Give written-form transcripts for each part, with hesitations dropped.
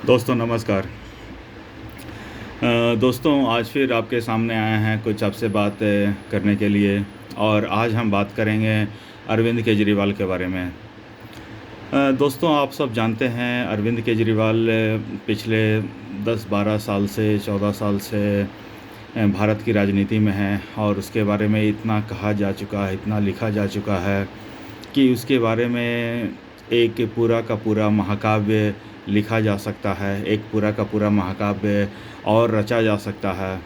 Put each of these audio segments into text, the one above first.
दोस्तों नमस्कार। दोस्तों आज फिर आपके सामने आए हैं कुछ आपसे बात करने के लिए। और आज हम बात करेंगे अरविंद केजरीवाल के बारे में। दोस्तों आप सब जानते हैं अरविंद केजरीवाल पिछले 10-12 साल से 14 साल से भारत की राजनीति में हैं और उसके बारे में इतना कहा जा चुका है, इतना लिखा जा चुका है कि उसके बारे में एक पूरा का पूरा महाकाव्य लिखा जा सकता है, एक पूरा का पूरा महाकाव्य और रचा जा सकता है।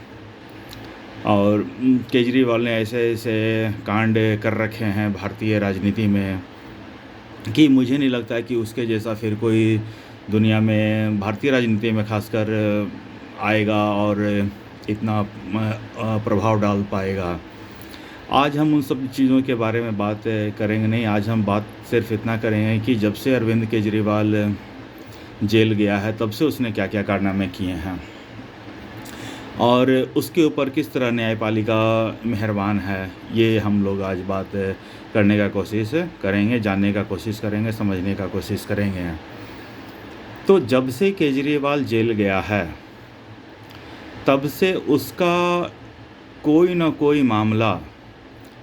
और केजरीवाल ने ऐसे-ऐसे कांड कर रखे हैं भारतीय राजनीति में कि मुझे नहीं लगता कि उसके जैसा फिर कोई दुनिया में भारतीय राजनीति में ख़ासकर आएगा और इतना प्रभाव डाल पाएगा। आज हम उन सब चीज़ों के बारे में बात करेंगे नहीं, आज हम बात सिर्फ़ इतना करेंगे कि जब से अरविंद केजरीवाल जेल गया है तब से उसने क्या-क्या कारनामे किए हैं और उसके ऊपर किस तरह न्यायपालिका मेहरबान है, ये हम लोग आज बात करने का कोशिश करेंगे, जानने का कोशिश करेंगे, समझने का कोशिश करेंगे। तो जब से केजरीवाल जेल गया है तब से उसका कोई ना कोई मामला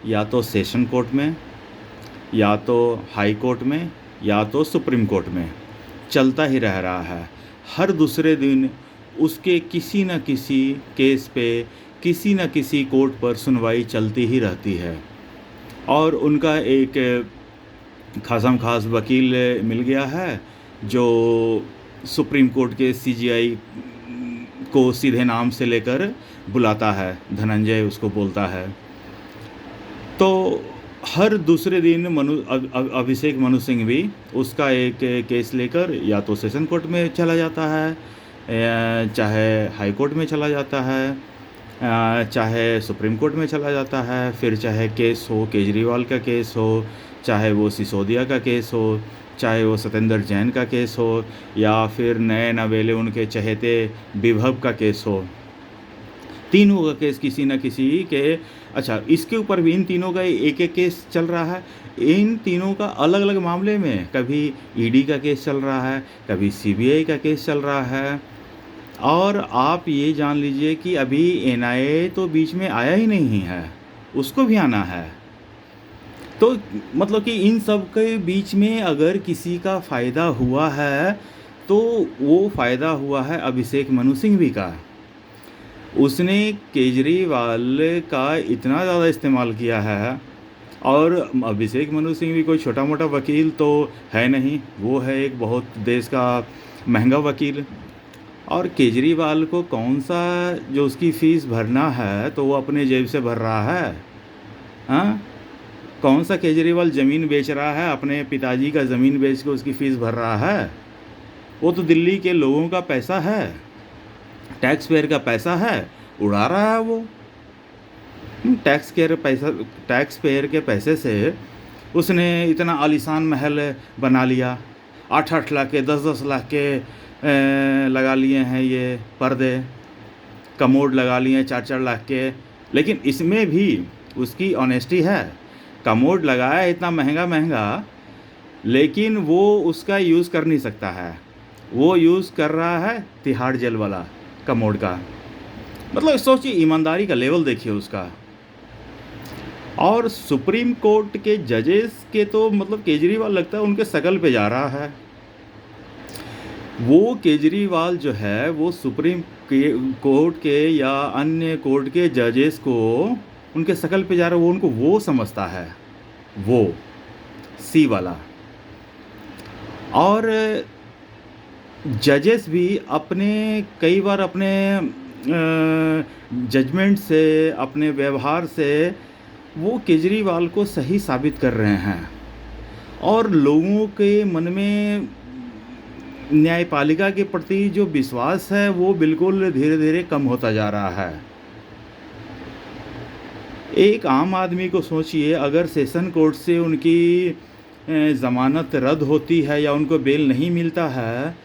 या तो सेशन कोर्ट में, या तो हाई कोर्ट में, या तो सुप्रीम कोर्ट में चलता ही रह रहा है। हर दूसरे दिन उसके किसी न किसी केस पे किसी न किसी कोर्ट पर सुनवाई चलती ही रहती है और उनका एक खासम खास वकील मिल गया है जो सुप्रीम कोर्ट के सीजीआई को सीधे नाम से लेकर बुलाता है, धनंजय उसको बोलता है। तो हर दूसरे दिन अभिषेक मनु सिंह भी उसका एक केस लेकर या तो सेशन कोर्ट में चला जाता है, चाहे हाई कोर्ट में चला जाता है, चाहे सुप्रीम कोर्ट में चला जाता है, फिर चाहे केस हो केजरीवाल का केस हो, चाहे वो सिसोदिया का केस हो, चाहे वो सत्येंद्र जैन का केस हो, या फिर नए नवेले उनके चहेते विभव का केस हो। तीनों का केस किसी न किसी के इसके ऊपर भी इन तीनों का एक-एक केस चल रहा है। इन तीनों का अलग-अलग मामले में कभी ईडी का केस चल रहा है, कभी सीबीआई का केस चल रहा है और आप ये जान लीजिए कि अभी एनआईए तो बीच में आया ही नहीं है, उसको भी आना है। तो मतलब कि इन सब के बीच में अगर किसी का फ़ायदा हुआ है तो वो फ़ायदा हुआ है अभिषेक मनु सिंघवी का। उसने केजरीवाल का इतना ज़्यादा इस्तेमाल किया है और अभिषेक मनु सिंघवी कोई छोटा मोटा वकील तो है नहीं, वो है एक बहुत देश का महंगा वकील। और केजरीवाल को कौन सा जो उसकी फ़ीस भरना है तो वो अपने जेब से भर रहा है, हाँ? कौन सा केजरीवाल ज़मीन बेच रहा है, अपने पिताजी का ज़मीन बेच के उसकी फ़ीस भर रहा है? वो तो दिल्ली के लोगों का पैसा है, टैक्स पेयर का पैसा है, उड़ा रहा है वो। टैक्स पेयर के पैसे से उसने इतना आलीशान महल बना लिया, 8-8 लाख के 10-10 लाख के लगा लिए हैं ये पर्दे, कमोड लगा लिए हैं 4-4 लाख के। लेकिन इसमें भी उसकी ऑनेस्टी है, कमोड लगाया इतना महंगा लेकिन वो उसका यूज़ कर नहीं सकता है, वो यूज़ कर रहा है तिहाड़ जेल वाला कमोड का। मतलब सोचिए, ईमानदारी का लेवल देखिए उसका। और सुप्रीम कोर्ट के जजेस के तो मतलब केजरीवाल लगता है उनके शकल पे जा रहा है। वो केजरीवाल जो है वो सुप्रीम कोर्ट के या अन्य कोर्ट के जजेस को उनके शकल पे जा रहा है, वो उनको वो समझता है, वो सी वाला। और जजेस भी कई बार अपने जजमेंट से, अपने व्यवहार से वो केजरीवाल को सही साबित कर रहे हैं और लोगों के मन में न्यायपालिका के प्रति जो विश्वास है वो बिल्कुल धीरे-धीरे कम होता जा रहा है। एक आम आदमी को सोचिए, अगर सेशन कोर्ट से उनकी ज़मानत रद्द होती है या उनको बेल नहीं मिलता है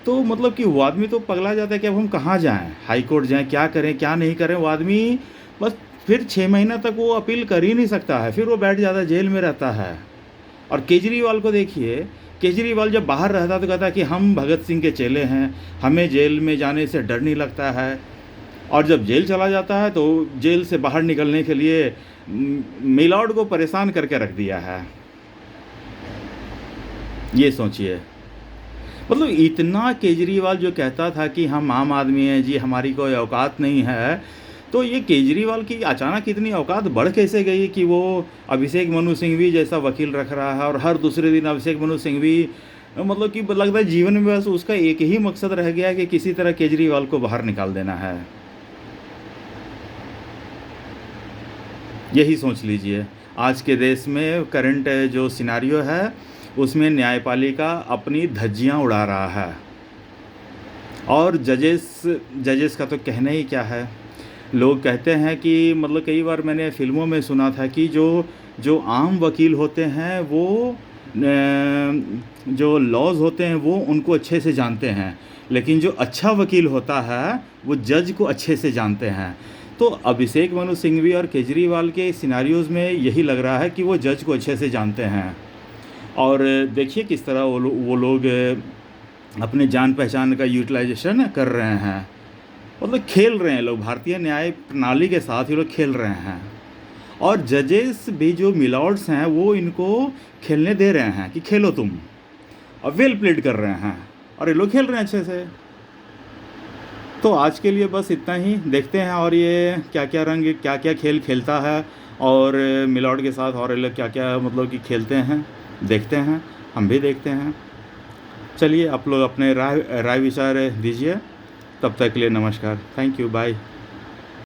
तो मतलब कि वो आदमी तो पगला जाता है कि अब हम कहाँ जाएं, हाई कोर्ट जाएं, क्या करें क्या नहीं करें। वो आदमी बस फिर 6 महीना तक वो अपील कर ही नहीं सकता है, फिर वो बैठ जाता है, जेल में रहता है। और केजरीवाल को देखिए, केजरीवाल जब बाहर रहता तो कहता कि हम भगत सिंह के चेले हैं, हमें जेल में जाने से डर नहीं लगता है, और जब जेल चला जाता है तो जेल से बाहर निकलने के लिए मिलॉर्ड को परेशान करके रख दिया है। ये सोचिए, मतलब इतना केजरीवाल जो कहता था कि हम आम आदमी हैं जी, हमारी कोई औकात नहीं है, तो ये केजरीवाल की अचानक इतनी औकात बढ़ कैसे गई कि वो अभिषेक मनु सिंघवी जैसा वकील रख रहा है, और हर दूसरे दिन अभिषेक मनु सिंघवी, मतलब कि लगता है जीवन में बस उसका एक ही मकसद रह गया कि किसी तरह केजरीवाल को बाहर निकाल देना है। यही सोच लीजिए, आज के देश में करंट जो सिनारियो है उसमें न्यायपालिका अपनी धज्जियां उड़ा रहा है, और जजेस का तो कहना ही क्या है। लोग कहते हैं कि, मतलब कई बार मैंने फिल्मों में सुना था कि जो आम वकील होते हैं वो जो लॉज होते हैं वो उनको अच्छे से जानते हैं, लेकिन जो अच्छा वकील होता है वो जज को अच्छे से जानते हैं। तो अभिषेक मनु सिंघवी और केजरीवाल के सिनारियोज़ में यही लग रहा है कि वो जज को अच्छे से जानते हैं, और देखिए किस तरह वो लोग अपने जान पहचान का यूटिलाइजेशन कर रहे हैं, मतलब खेल रहे हैं लोग, भारतीय न्याय प्रणाली के साथ ये लोग खेल रहे हैं। और जजेस भी जो मिलॉर्ड्स हैं वो इनको खेलने दे रहे हैं कि खेलो तुम, और वेल प्लेड कर रहे हैं, और ये लोग खेल रहे हैं अच्छे से। तो आज के लिए बस इतना ही, देखते हैं और ये क्या क्या रंग, क्या क्या खेल खेलता है, और मिलॉर्ड के साथ और ये लोग क्या क्या मतलब कि खेलते हैं, देखते हैं, हम भी देखते हैं। चलिए आप लोग अपने राय विचार दीजिए, तब तक के लिए नमस्कार, थैंक यू, बाय।